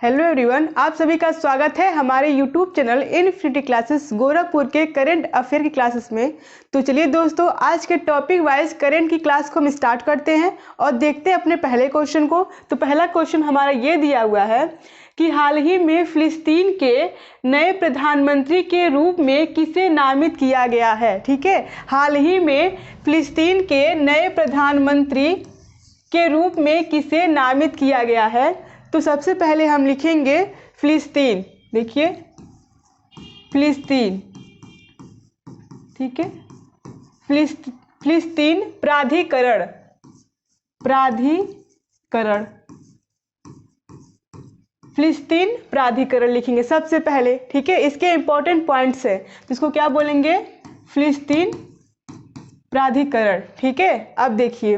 Hello everyone, आप सभी का स्वागत है हमारे YouTube channel infinity classes Gorakhpur के करंट अफेयर की क्लासेस में। तो चलिए दोस्तों, आज के टॉपिक वाइज करंट की क्लास को हम स्टार्ट करते हैं और देखते हैं अपने पहले क्वेश्चन को। तो पहला क्वेश्चन हमारा ये दिया हुआ है कि हाल ही में फिलिस्तीन के नए प्रधानमंत्री के रूप में किसे नामित किया गया है। ठीक है, हाल ही में फिलिस्तीन के नए प्रधानमंत्री के रूप में किसे नामित किया गया है। तो सबसे पहले हम लिखेंगे फिलिस्तीन। देखिए फिलिस्तीन, ठीक है, फिलिस्तीन प्राधिकरण, फिलिस्तीन प्राधिकरण लिखेंगे सबसे पहले। ठीक है, इसके इंपॉर्टेंट पॉइंट्स है तो इसको क्या बोलेंगे, फिलिस्तीन प्राधिकरण। ठीक है, अब देखिए,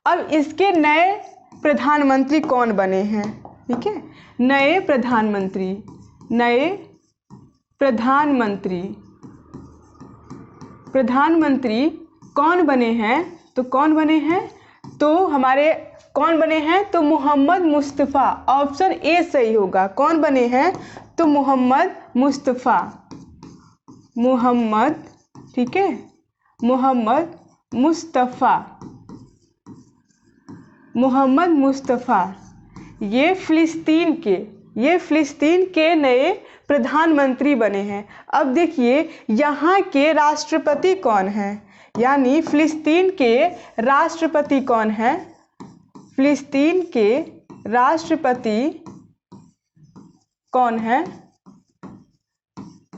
अब इसके नए प्रधानमंत्री कौन बने हैं। ठीक है, नए प्रधानमंत्री कौन बने हैं। तो कौन बने हैं, तो हमारे कौन बने हैं, तो मोहम्मद मुस्तफ़ा। ऑप्शन ए सही होगा। कौन बने हैं, तो मोहम्मद मुस्तफ़ा। ठीक है, मोहम्मद मुस्तफ़ा ये फिलिस्तीन के नए प्रधानमंत्री बने हैं। अब देखिए यहाँ के राष्ट्रपति कौन हैं, यानी फिलिस्तीन के राष्ट्रपति कौन हैं। फिलिस्तीन के राष्ट्रपति कौन है।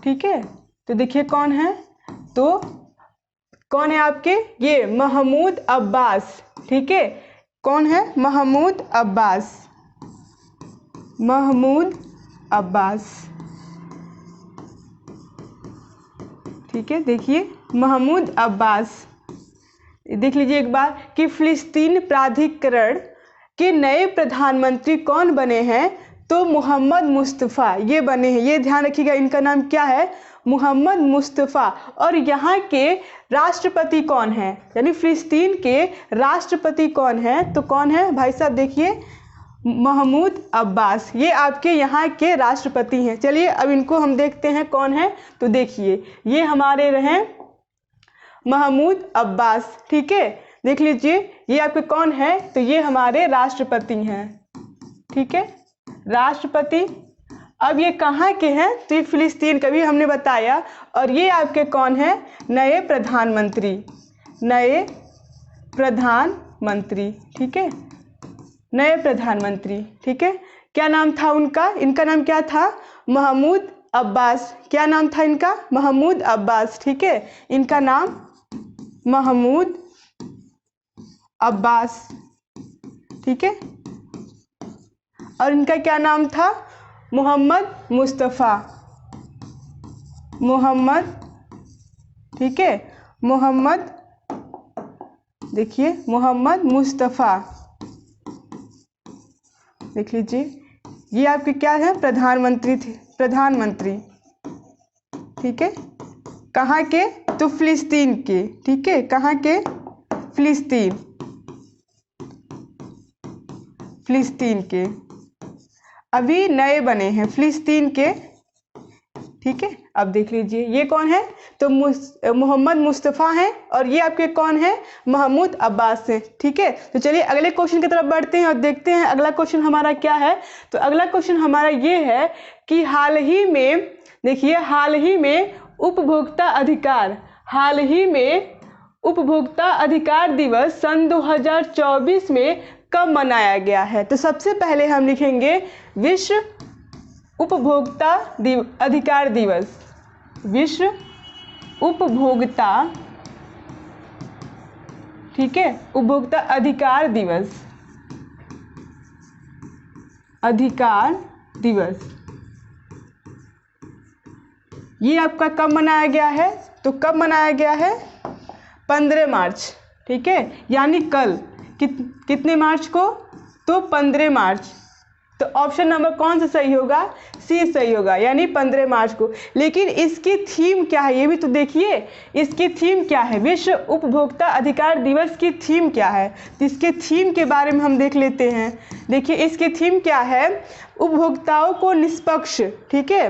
ठीक है, तो देखिए कौन है, तो कौन है आपके, ये महमूद अब्बास। ठीक है, कौन है, महमूद अब्बास। ठीक है, देखिए महमूद अब्बास। देख लीजिए एक बार कि फिलिस्तीन प्राधिकरण के नए प्रधानमंत्री कौन बने हैं, तो मोहम्मद मुस्तफ़ा ये बने हैं। ये ध्यान रखिएगा, इनका नाम क्या है, मोहम्मद मुस्तफ़ा। और यहाँ के राष्ट्रपति कौन है, यानी फिलिस्तीन के राष्ट्रपति कौन है, तो कौन है भाई साहब, देखिए महमूद अब्बास। ये आपके यहाँ के राष्ट्रपति हैं। चलिए अब इनको हम देखते हैं कौन है। तो देखिए ये हमारे रहे महमूद अब्बास। ठीक है, देख लीजिए ये आपके कौन है, तो ये हमारे राष्ट्रपति हैं। ठीक है, राष्ट्रपति। अब ये कहाँ के हैं, तो ये फिलिस्तीन का भी हमने बताया। और ये आपके कौन है, नए प्रधानमंत्री। ठीक है, नए प्रधानमंत्री। ठीक है, क्या नाम था उनका, इनका नाम क्या था, महमूद अब्बास। क्या नाम था इनका, महमूद अब्बास। ठीक है, इनका नाम महमूद अब्बास। ठीक है, और इनका क्या नाम था, मोहम्मद मुस्तफ़ा। ठीक है, देखिए मोहम्मद मुस्तफ़ा। देख लीजिए ये आपके क्या है, प्रधानमंत्री थे, प्रधानमंत्री। ठीक है, कहाँ के, तो फिलिस्तीन के। ठीक है, कहाँ के, फिलिस्तीन के अभी नए बने हैं फिलिस्तीन के। ठीक है, अब देख लीजिए ये कौन है, तो मोहम्मद मुस्तफ़ा हैं, और ये आपके कौन है, महमूद अब्बास हैं। ठीक है, तो चलिए अगले क्वेश्चन की तरफ बढ़ते हैं और देखते हैं अगला क्वेश्चन हमारा क्या है। तो अगला क्वेश्चन हमारा ये है कि हाल ही में उपभोक्ता अधिकार दिवस सन 2024 में कब मनाया गया है। तो सबसे पहले हम लिखेंगे विश्व उपभोक्ता अधिकार दिवस। विश्व उपभोक्ता, ठीक है, उपभोक्ता अधिकार दिवस ये आपका कब मनाया गया है, तो कब मनाया गया है, 15 मार्च। ठीक है, यानी कल। कितने मार्च को, तो 15 मार्च। तो ऑप्शन नंबर कौन सा सही होगा? सी सही होगा, यानी 15 मार्च को। लेकिन इसकी थीम क्या है ये भी तो देखिए, इसकी थीम क्या है? विश्व उपभोक्ता अधिकार दिवस की थीम क्या है? तो इसके थीम के बारे में हम देख लेते हैं। देखिए इसकी थीम क्या है? उपभोक्ताओं को निष्पक्ष, ठीक है,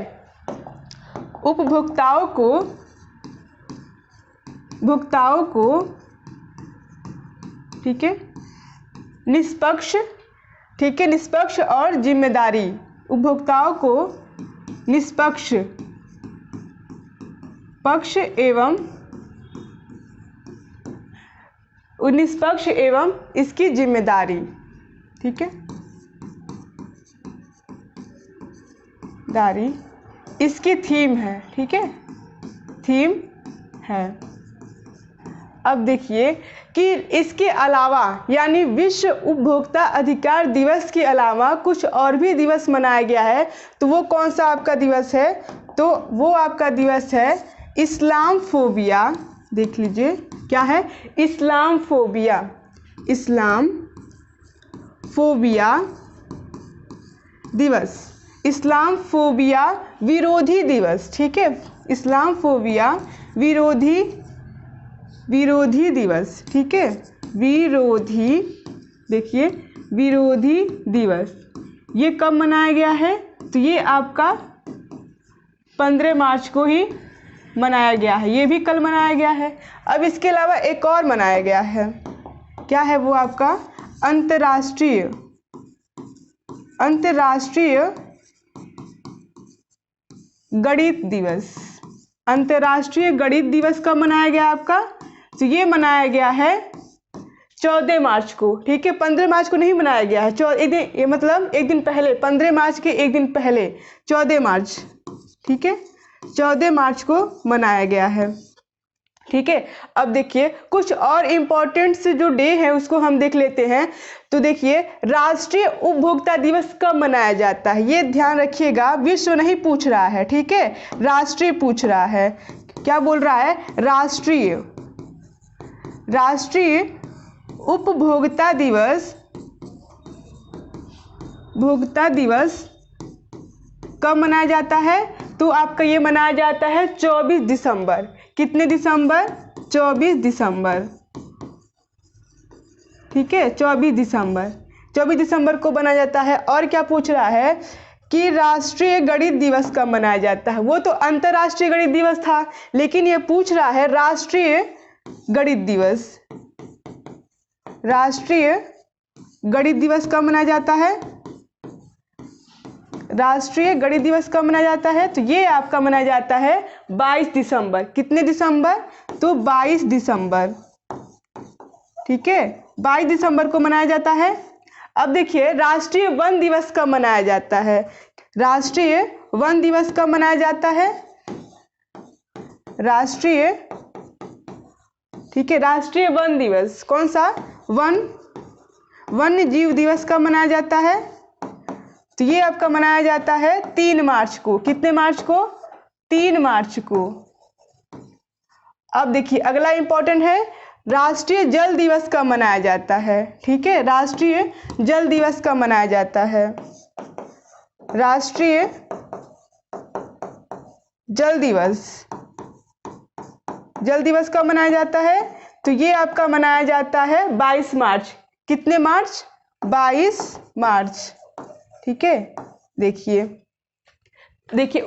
उपभोक्ताओं को ठीक है निष्पक्ष, ठीक है, निष्पक्ष और जिम्मेदारी, उपभोक्ताओं को निष्पक्ष एवं इसकी जिम्मेदारी, ठीक है, दारी इसकी थीम है, ठीक है, थीम है। अब देखिए कि इसके अलावा यानी विश्व उपभोक्ता अधिकार दिवस के अलावा कुछ और भी दिवस मनाया गया है। तो वो कौन सा आपका दिवस है? तो वो आपका दिवस है इस्लामोफोबिया। देख लीजिए क्या है? इस्लामोफोबिया, इस्लामोफोबिया दिवस, इस्लामोफोबिया विरोधी दिवस, ठीक है, इस्लामोफोबिया विरोधी दिवस, ठीक है, विरोधी, देखिए विरोधी दिवस ये कब मनाया गया है? तो ये आपका 15 मार्च को ही मनाया गया है, ये भी कल मनाया गया है। अब इसके अलावा एक और मनाया गया है, क्या है वो? आपका अंतर्राष्ट्रीय गणित दिवस। अंतर्राष्ट्रीय गणित दिवस कब मनाया गया आपका? तो ये मनाया गया है 14 मार्च को, ठीक है, 15 मार्च को नहीं मनाया गया है। ये मतलब एक दिन पहले, 15 मार्च के एक दिन पहले 14 मार्च, ठीक है, 14 मार्च को मनाया गया है, ठीक है। अब देखिए कुछ और इम्पोर्टेंट से जो डे है उसको हम देख लेते हैं। तो देखिए राष्ट्रीय उपभोक्ता दिवस कब मनाया जाता है? ये ध्यान रखिएगा, विश्व नहीं पूछ रहा है, ठीक है, राष्ट्रीय पूछ रहा है। क्या बोल रहा है? राष्ट्रीय उपभोक्ता दिवस कब मनाया जाता है? तो आपका ये मनाया जाता है 24 दिसंबर। कितने दिसंबर? 24 दिसंबर, ठीक है, 24 दिसंबर को मनाया जाता है। और क्या पूछ रहा है कि राष्ट्रीय गणित दिवस कब मनाया जाता है? वो तो अंतर्राष्ट्रीय गणित दिवस था, लेकिन ये पूछ रहा है राष्ट्रीय गणित दिवस। राष्ट्रीय गणित दिवस कब मनाया जाता है? राष्ट्रीय गणित दिवस कब मनाया जाता है? तो ये आपका मनाया जाता है 22 दिसंबर। कितने दिसंबर? तो 22 दिसंबर, ठीक है, 22 दिसंबर को मनाया जाता है। अब देखिए राष्ट्रीय वन दिवस कब मनाया जाता है? राष्ट्रीय वन दिवस कब मनाया जाता है? राष्ट्रीय, ठीक है, राष्ट्रीय वन दिवस कौन सा? वन्य जीव दिवस कब मनाया जाता है? तो ये आपका मनाया जाता है 3 मार्च को। कितने मार्च को? 3 मार्च को। अब देखिए अगला इंपॉर्टेंट है, राष्ट्रीय जल दिवस कब मनाया जाता है? ठीक है, राष्ट्रीय जल दिवस कब मनाया जाता है? राष्ट्रीय जल दिवस कब मनाया जाता है? तो ये आपका मनाया जाता है 22 मार्च। कितने मार्च? 22 मार्च, ठीक है। देखिए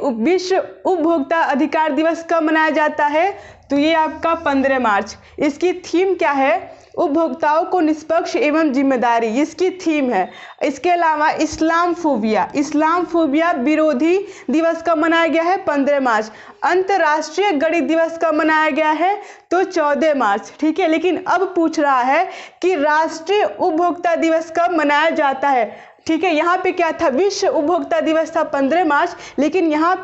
विश्व उपभोक्ता अधिकार दिवस कब मनाया जाता है? तो ये आपका 15 मार्च। इसकी थीम क्या है? उपभोक्ताओं को निष्पक्ष एवं जिम्मेदारी, इसकी थीम है। इसके अलावा इस्लामोफोबिया विरोधी दिवस कब मनाया गया है? 15 मार्च। अंतर्राष्ट्रीय गणित दिवस कब मनाया गया है? तो 14 मार्च, ठीक है। लेकिन अब पूछ रहा है कि राष्ट्रीय उपभोक्ता दिवस कब मनाया जाता है? ठीक है, यहाँ पे क्या था? विश्व उपभोक्ता दिवस था 15 मार्च, लेकिन यहाँ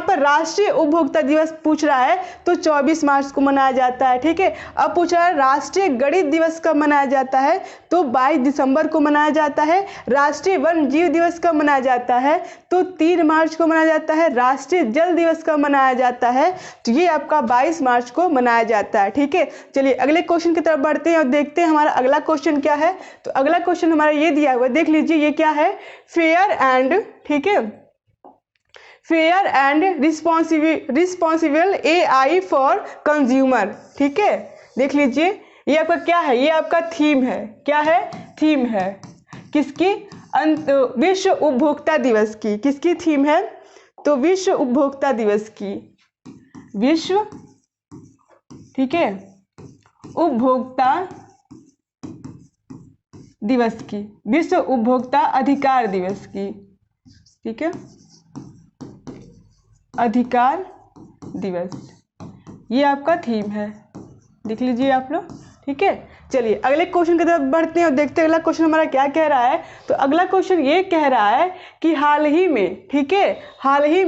पर राष्ट्रीय उपभोक्ता दिवस पूछ रहा है तो 24 मार्च को मनाया जाता है, ठीक है। अब पूछ रहा है राष्ट्रीय गणित दिवस कब मनाया जाता है? तो 22 दिसंबर को मनाया जाता है। राष्ट्रीय वन जीव दिवस कब मनाया जाता है? तो 3 मार्च को मनाया जाता है। राष्ट्रीय जल दिवस कब मनाया जाता है? तो ये आपका 22 मार्च को मनाया जाता है, ठीक है। चलिए अगले क्वेश्चन की तरफ बढ़ते हैं और देखते हैं हमारा अगला क्वेश्चन क्या है। तो अगला क्वेश्चन हमारा ये दिया हुआ है, देख लीजिए ये क्या है, फेयर एंड, ठीक है, fair and responsible AI for consumer, ठीक है। देख लीजिए ये आपका क्या है, ये आपका थीम है, क्या है, थीम है किसकी, विश्व उपभोक्ता दिवस की। किसकी थीम है, तो विश्व उपभोक्ता दिवस की, विश्व, ठीक है, उपभोक्ता दिवस की, विश्व उपभोक्ता अधिकार दिवस की, ठीक है, अधिकार दिवस, ये आपका थीम है, देख लीजिए आप लोग, ठीक है। चलिए अगले क्वेश्चन की तरफ बढ़ते हैं और देखते हैं अगला क्वेश्चन हमारा क्या कह रहा है। तो अगला क्वेश्चन ये कह रहा है कि हाल ही में, ठीक है, हाल ही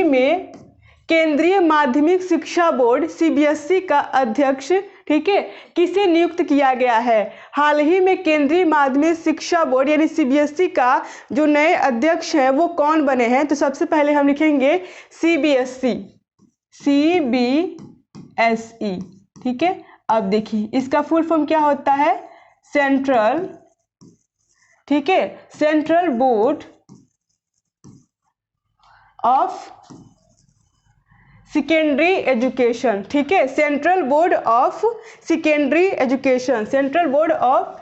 में केंद्रीय माध्यमिक शिक्षा बोर्ड CBSE का अध्यक्ष, ठीक है, किसे नियुक्त किया गया है। हाल ही में केंद्रीय माध्यमिक शिक्षा बोर्ड यानी CBSE का जो नए अध्यक्ष हैं वो कौन बने हैं। तो सबसे पहले हम लिखेंगे CBSE, ठीक है। अब देखिए इसका फुल फॉर्म क्या होता है, सेंट्रल, ठीक है, central board of secondary education, ठीक है, central board of secondary education, central board of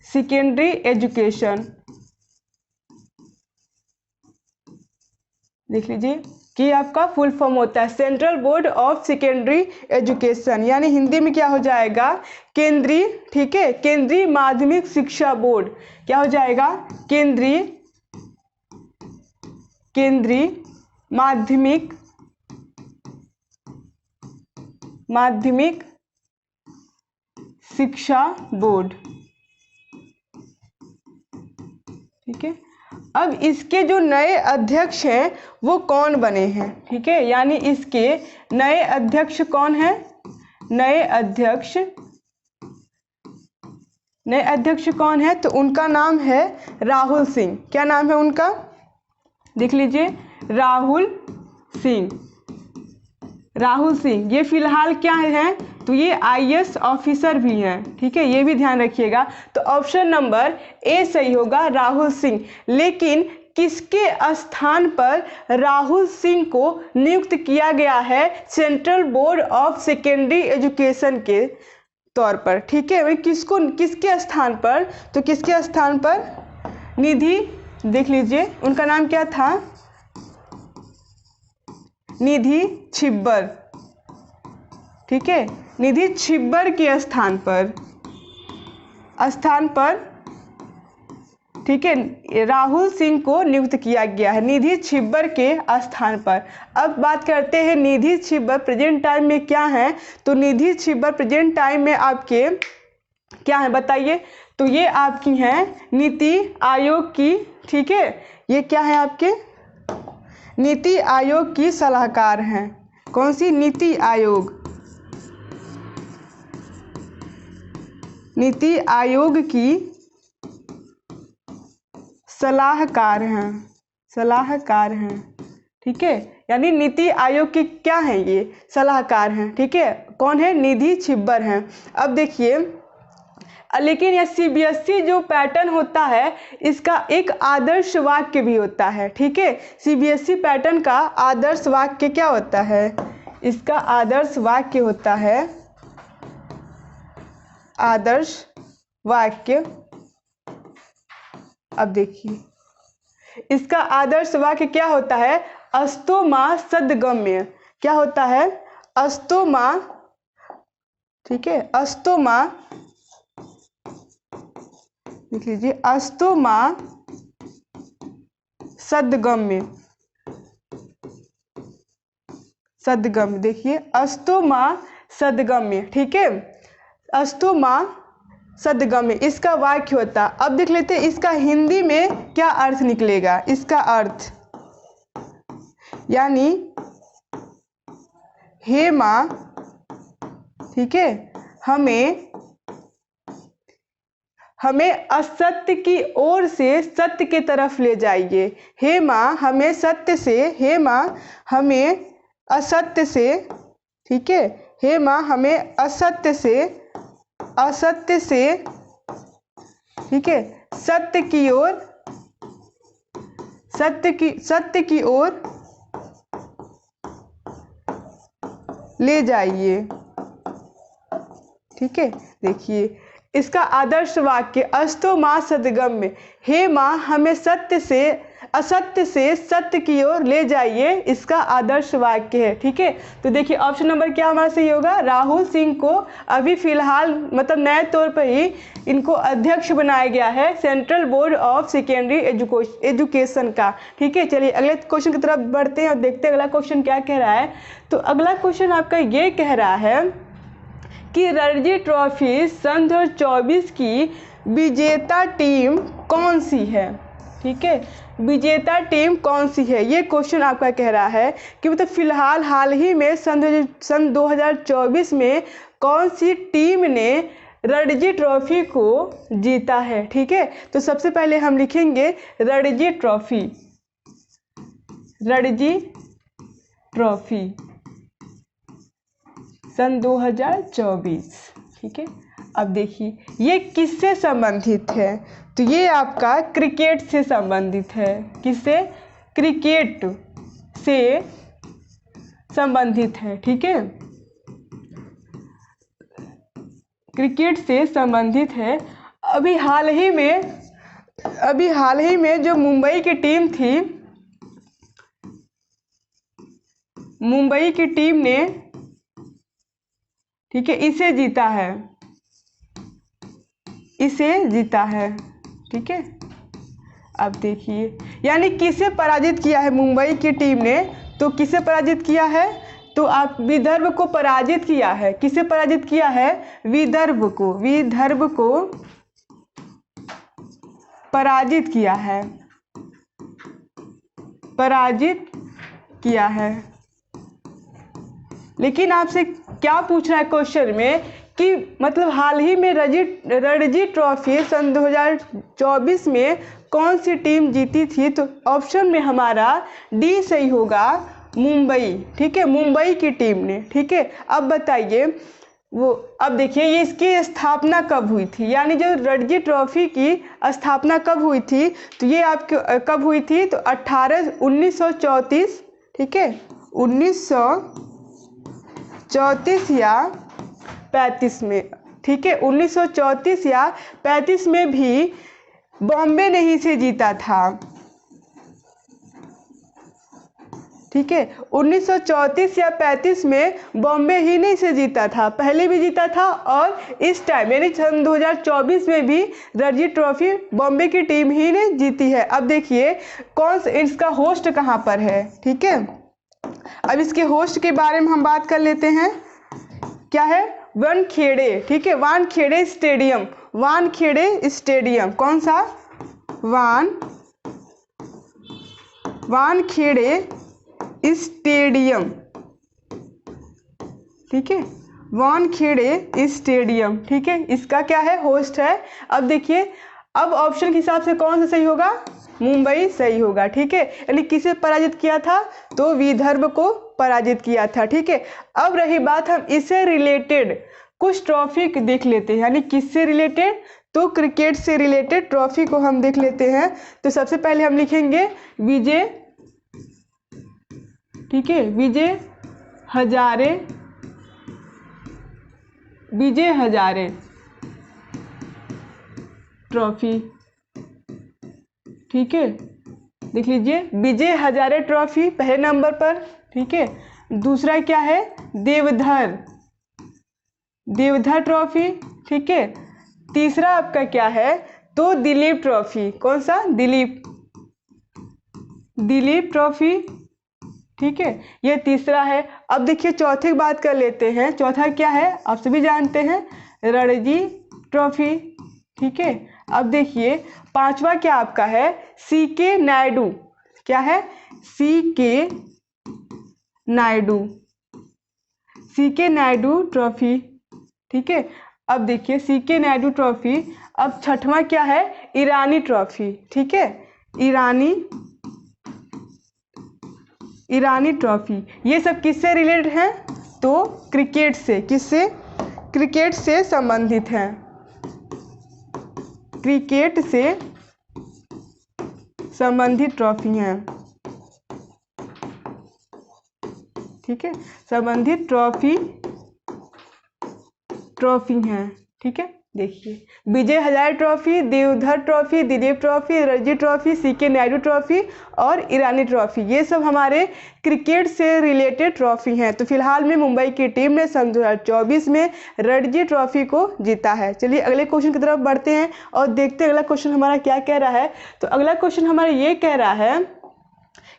secondary education, देख लीजिए कि आपका फुल फॉर्म होता है central board of secondary education, यानी हिंदी में क्या हो जाएगा, केंद्रीय, ठीक है, केंद्रीय माध्यमिक शिक्षा बोर्ड, क्या हो जाएगा, केंद्रीय माध्यमिक शिक्षा बोर्ड, ठीक है। अब इसके जो नए अध्यक्ष हैं वो कौन बने हैं, ठीक है, यानी इसके नए अध्यक्ष कौन हैं, नए अध्यक्ष कौन है, तो उनका नाम है राहुल सिंह। क्या नाम है उनका, देख लीजिए, राहुल सिंह, ये फिलहाल क्या है, तो ये IAS ऑफिसर भी हैं, ठीक है, ये भी ध्यान रखिएगा। तो ऑप्शन नंबर A सही होगा, राहुल सिंह। लेकिन किसके स्थान पर राहुल सिंह को नियुक्त किया गया है central board of secondary education के तौर पर, ठीक है, किसके स्थान पर, तो किसके स्थान पर, निधि, देख लीजिए उनका नाम क्या था, निधि छिब्बर, ठीक है, निधि छिब्बर के स्थान पर, ठीक है, राहुल सिंह को नियुक्त किया गया है निधि छिब्बर के स्थान पर। अब बात करते हैं निधि छिब्बर प्रेजेंट टाइम में क्या है, तो निधि छिब्बर प्रेजेंट टाइम में आपके क्या है बताइए, तो ये आपकी हैं नीति आयोग की, ठीक है, ये क्या है आपके नीति आयोग की सलाहकार हैं। कौन सी, नीति आयोग, नीति आयोग की सलाहकार हैं, ठीक है, यानी नीति आयोग की क्या है, ये सलाहकार हैं, ठीक है। कौन है, निधि छिब्बर हैं। अब देखिए लेकिन यह CBSE जो पैटर्न होता है इसका एक आदर्श वाक्य भी होता है, ठीक है, CBSE पैटर्न का आदर्श वाक्य क्या होता है, इसका आदर्श वाक्य होता है, आदर्श वाक्य, अब देखिए इसका आदर्श वाक्य क्या होता है, अस्तो मां सद्गम्य, क्या होता है, अस्तो मां, ठीक है, अस्तो मां, देख लीजिए, अस्तो मां सद्गम्य, देखिए अस्तो मां सद्गम्य, ठीक है, अस्तो मां सद्गम्य इसका वाक्य होता। अब देख लेते हैं इसका हिंदी में क्या अर्थ निकलेगा, इसका अर्थ यानी हे मां, ठीक है, हमें असत्य की ओर से सत्य के तरफ ले जाइए। हे मां हमें सत्य से, हे मां हमें असत्य से, ठीक है, हे माँ हमें असत्य से ठीक है सत्य की ओर ले जाइए। ठीक है, देखिए इसका आदर्श वाक्य अस्तो माँ सद्गम्य, हे माँ हमें असत्य से सत्य की ओर ले जाइए, इसका आदर्श वाक्य है। ठीक है, तो देखिए ऑप्शन नंबर क्या हमारा सही होगा, राहुल सिंह को अभी फिलहाल मतलब नए तौर पर ही इनको अध्यक्ष बनाया गया है central board of secondary education का। ठीक है, चलिए अगले क्वेश्चन की तरफ बढ़ते हैं और देखते हैं अगला क्वेश्चन क्या कह रहा है। तो अगला क्वेश्चन आपका ये कह रहा है कि रणजी ट्रॉफी सन 2024 की विजेता टीम कौन सी है। ठीक है, विजेता टीम कौन सी है, ये क्वेश्चन आपका कह रहा है कि मतलब फिलहाल हाल ही में सन 2024 में कौन सी टीम ने रणजी ट्रॉफी को जीता है। ठीक है, तो सबसे पहले हम लिखेंगे रणजी ट्रॉफी सन 2024। ठीक है, अब देखिए ये किससे संबंधित है, तो ये आपका क्रिकेट से संबंधित है। किससे, क्रिकेट से संबंधित है। ठीक है, क्रिकेट से संबंधित है। अभी हाल ही में जो मुंबई की टीम थी, मुंबई की टीम ने ठीक है इसे जीता है। ठीक है, अब देखिए यानी किसे पराजित किया है मुंबई की टीम ने, तो किसे पराजित किया है, तो आप विदर्भ को पराजित किया है। किसे पराजित किया है, विदर्भ को पराजित किया है। लेकिन आपसे क्या पूछ रहा है क्वेश्चन में कि मतलब हाल ही में रणजी ट्रॉफी सन 2024 में कौन सी टीम जीती थी, तो ऑप्शन में हमारा डी सही होगा, मुंबई। ठीक है, मुंबई की टीम ने। ठीक है, अब बताइए अब देखिए ये इसकी स्थापना कब हुई थी, यानी जो रणजी ट्रॉफी की स्थापना कब हुई थी, तो ये आपके कब हुई थी, तो 1934। ठीक है, 1934 या 35 में। ठीक है, 1934 या 35 में भी बॉम्बे ने ही से जीता था। ठीक है, 1934 या 35 में बॉम्बे ही नहीं से जीता था, पहले भी जीता था और इस टाइम यानी सन 2024 में भी रणजी ट्रॉफी बॉम्बे की टीम ही ने जीती है। अब देखिए कौन सा इसका होस्ट कहाँ पर है। ठीक है, अब इसके होस्ट के बारे में हम बात कर लेते हैं, क्या है, वानखेड़े। ठीक है, वानखेड़े स्टेडियम, कौन सा, वानखेड़े स्टेडियम। ठीक है, वानखेड़े स्टेडियम। ठीक है, इसका क्या है, होस्ट है। अब देखिए अब ऑप्शन के हिसाब से कौन सा सही होगा, मुंबई सही होगा। ठीक है, यानी किसे पराजित किया था, तो विदर्भ को पराजित किया था। ठीक है, अब रही बात हम इससे रिलेटेड कुछ ट्रॉफी देख लेते हैं, यानी किससे रिलेटेड, तो क्रिकेट से रिलेटेड ट्रॉफी को हम देख लेते हैं। तो सबसे पहले हम लिखेंगे विजय, ठीक है, विजय हजारे ट्रॉफी। ठीक है, देख लीजिए विजय हजारे ट्रॉफी पहले नंबर पर। ठीक है, दूसरा क्या है, देवधर ट्रॉफी। ठीक है, तीसरा आपका क्या है, तो दिलीप ट्रॉफी, कौन सा, दिलीप ट्रॉफी। ठीक है, ये तीसरा है। अब देखिए चौथे की बात कर लेते हैं, चौथा क्या है, आप सभी जानते हैं, रणजी ट्रॉफी। ठीक है, अब देखिए पांचवा क्या आपका है, सीके नायडू, क्या है, सीके नायडू ट्रॉफी। ठीक है, अब देखिए सीके नायडू ट्रॉफी। अब छठवां क्या है, ईरानी ट्रॉफी। ठीक है, ईरानी ट्रॉफी। ये सब किससे रिलेटेड है, तो क्रिकेट से, किससे? क्रिकेट से संबंधित है, क्रिकेट से संबंधित ट्रॉफी हैं, ठीक है, संबंधित ट्रॉफी हैं, ठीक है। देखिए, Vijay Hazare trophy, Deodhar trophy, Duleep trophy, Ranji trophy, C K Nayudu trophy और ईरानी ट्रॉफी, ये सब हमारे क्रिकेट से रिलेटेड ट्रॉफी हैं। तो फिलहाल में मुंबई की टीम ने सन 2024 में रणजी ट्रॉफी को जीता है। चलिए अगले क्वेश्चन की तरफ बढ़ते हैं और देखते हैं अगला क्वेश्चन हमारा क्या कह रहा है। तो अगला क्वेश्चन हमारा ये कह रहा है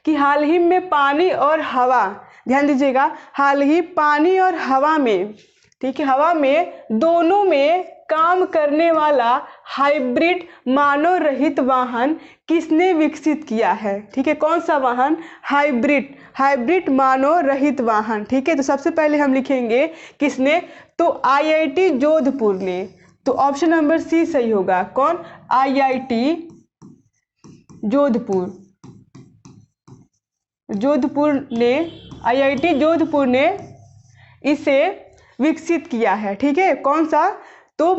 कि हाल ही में पानी और हवा, ध्यान दीजिएगा, हाल ही पानी और हवा में, ठीक है, हवा में दोनों में काम करने वाला हाइब्रिड मानव रहित वाहन किसने विकसित किया है? ठीक है, कौन सा वाहन? हाइब्रिड मानव रहित वाहन, ठीक है। तो सबसे पहले हम लिखेंगे किसने? तो आईआईटी जोधपुर ने। तो ऑप्शन नंबर सी सही होगा। कौन? आईआईटी जोधपुर ने इसे विकसित किया है, ठीक है। कौन सा? तो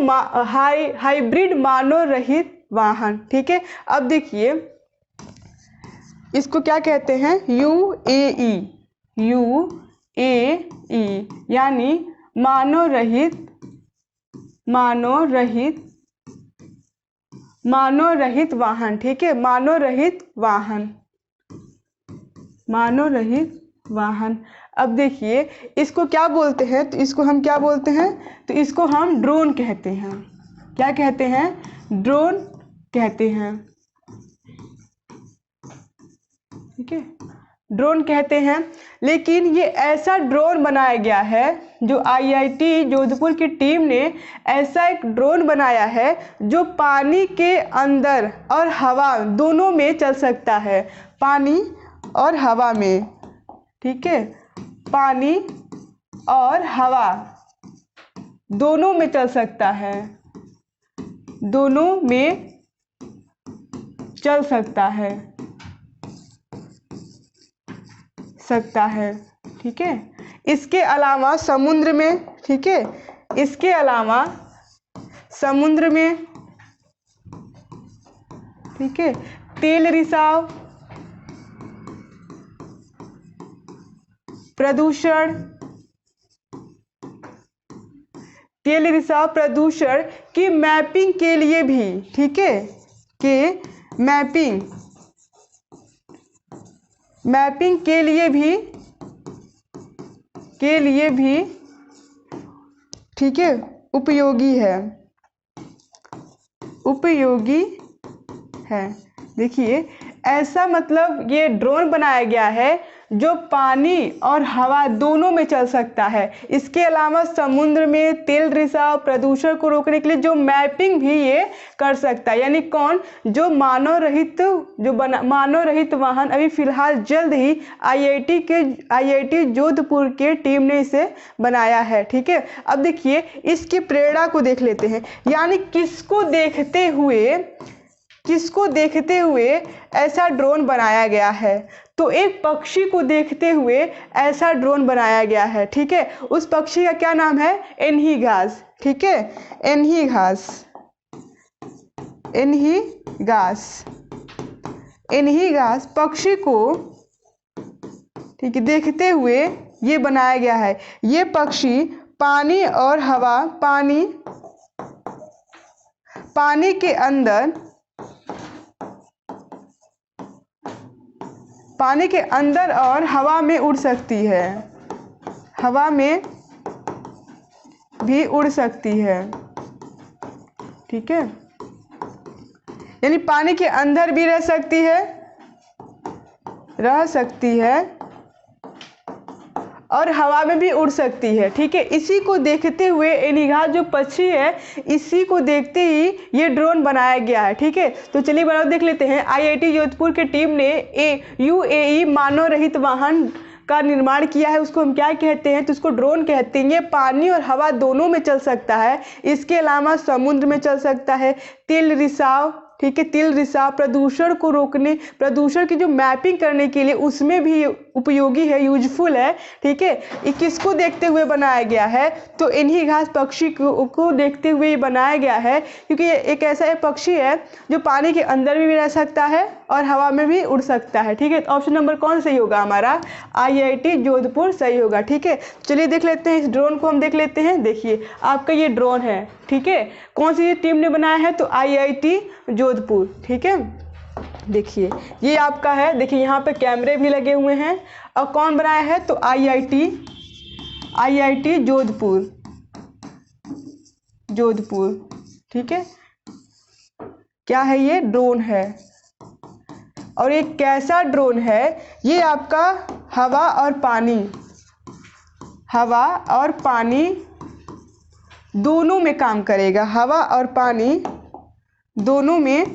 हाइब्रिड मानव रहित वाहन, ठीक है। अब देखिए इसको क्या कहते हैं? यूएई, यानी मानव रहित वाहन, ठीक है, मानव रहित वाहन। अब देखिए इसको क्या बोलते हैं? तो इसको हम क्या बोलते हैं? तो इसको हम ड्रोन कहते हैं। क्या कहते हैं? ड्रोन कहते हैं, ठीक है, ड्रोन कहते हैं। लेकिन ये ऐसा ड्रोन बनाया गया है, जो आईआईटी जोधपुर की टीम ने ऐसा एक ड्रोन बनाया है जो पानी के अंदर और हवा दोनों में चल सकता है, पानी और हवा में, ठीक है, पानी और हवा दोनों में चल सकता है, दोनों में चल सकता है, ठीक है। इसके अलावा समुद्र में, ठीक है, इसके अलावा समुद्र में, ठीक है, तेल रिसाव, प्रदूषण, तेल रिसाव प्रदूषण की मैपिंग के लिए भी, ठीक है, के मैपिंग के लिए भी, ठीक है, उपयोगी है। देखिए ऐसा मतलब ये ड्रोन बनाया गया है जो पानी और हवा दोनों में चल सकता है। इसके अलावा समुद्र में तेल रिसाव प्रदूषण को रोकने के लिए जो मैपिंग भी ये कर सकता है। यानी कौन? जो मानव रहित वाहन अभी फिलहाल जल्द ही आईआईटी जोधपुर के टीम ने इसे बनाया है, ठीक है। अब देखिए इसकी प्रेरणा को देख लेते हैं। यानी किसको देखते हुए ऐसा ड्रोन बनाया गया है? तो एक पक्षी को देखते हुए ऐसा ड्रोन बनाया गया है, ठीक है। उस पक्षी का क्या नाम है? एनहीगास, ठीक है, एनहीगास पक्षी को, ठीक है, देखते हुए ये बनाया गया है। ये पक्षी पानी और हवा, पानी के अंदर और हवा में उड़ सकती है, हवा में भी उड़ सकती है, ठीक है। यानी पानी के अंदर भी रह सकती है और हवा में भी उड़ सकती है, ठीक है। इसी को देखते हुए एनहीगास जो पक्षी है, इसी को देखते ही ये ड्रोन बनाया गया है, ठीक है। तो चलिए बड़ा देख लेते हैं। आईआईटी जोधपुर की टीम ने यूएई मानव रहित वाहन का निर्माण किया है। उसको हम क्या कहते हैं? तो उसको ड्रोन कहते हैं। ये पानी और हवा दोनों में चल सकता है। इसके अलावा समुद्र में चल सकता है। तेल रिसाव, ठीक है, तेल रिसाव प्रदूषण को रोकने, प्रदूषण की जो मैपिंग करने के लिए उसमें भी उपयोगी है, यूजफुल है, ठीक है। ये किसको देखते हुए बनाया गया है, तो इन्हीं घास पक्षी को देखते हुए बनाया गया है, क्योंकि ये एक ऐसा पक्षी है जो पानी के अंदर भी रह सकता है और हवा में भी उड़ सकता है, ठीक है। तो ऑप्शन नंबर कौन सही होगा हमारा, IIT जोधपुर सही होगा, ठीक है। चलिए देख लेते हैं इस ड्रोन को, हम देख लेते हैं। देखिए आपका ये ड्रोन है, ठीक है, कौन सी टीम ने बनाया है, तो IIT जोधपुर, ठीक है। देखिए ये आपका है, देखिए यहाँ पे कैमरे भी लगे हुए हैं, और कौन बनाया है, तो IIT जोधपुर, ठीक है। क्या है, ये ड्रोन है, और ये कैसा ड्रोन है, ये आपका हवा और पानी दोनों में काम करेगा, हवा और पानी दोनों में,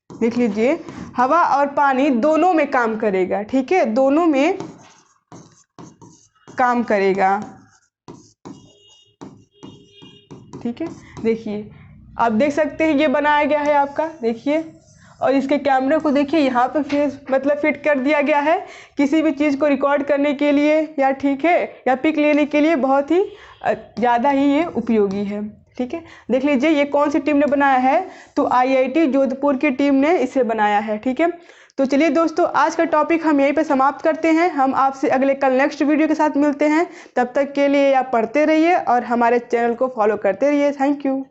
देख लीजिए हवा और पानी दोनों में काम करेगा, ठीक है, दोनों में काम करेगा, ठीक है। देखिए आप देख सकते हैं ये बनाया गया है आपका, देखिए, और इसके कैमरे को देखिए यहाँ पे फिट कर दिया गया है किसी भी चीज़ को रिकॉर्ड करने के लिए, या ठीक है, या पिक लेने के लिए बहुत ही ज़्यादा ही ये उपयोगी है, ठीक है। देख लीजिए ये कौन सी टीम ने बनाया है, तो IIT जोधपुर की टीम ने इसे बनाया है, ठीक है। तो चलिए दोस्तों, आज का टॉपिक हम यहीं पे समाप्त करते हैं। हम आपसे अगले कल नेक्स्ट वीडियो के साथ मिलते हैं। तब तक के लिए आप पढ़ते रहिए और हमारे चैनल को फॉलो करते रहिए। Thank you.